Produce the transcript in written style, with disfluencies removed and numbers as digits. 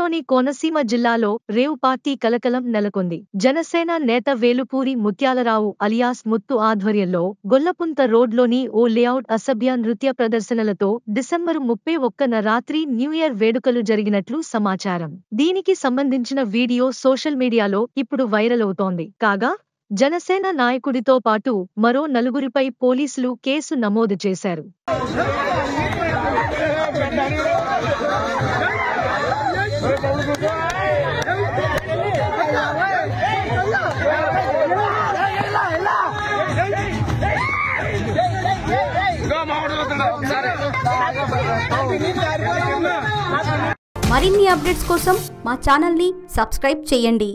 ఏపీలోని కోనసీమ జిల్లాలో rave party కలకలం నెలకొంది. జనసేన నేత వేలుపూరి ముత్యాలరావు అలియాస్ ముత్తు ఆధ్వర్యంలో గొల్లపుంత రోడ్లోని ఓ లేఅవుట్ అసభ్య నృత్య ప్రదర్శనలతో డిసెంబరు 31న రాత్రి న్యూ ఇయర్ వేడుకలు జరిగినట్లు సమాచారం. దీనికి సంబంధించిన వీడియో సోషల్ మీడియాలో ఇప్పుడు వైరల్ అవుతోంది. కాగా జనసేన నాయకుడితో పాటు మరో నలుగురిపై పోలీసులు కేసు నమోదు చేశారు. మరిన్ని అప్డేట్స్ కోసం మా ఛానల్ని సబ్స్క్రైబ్ చేయండి.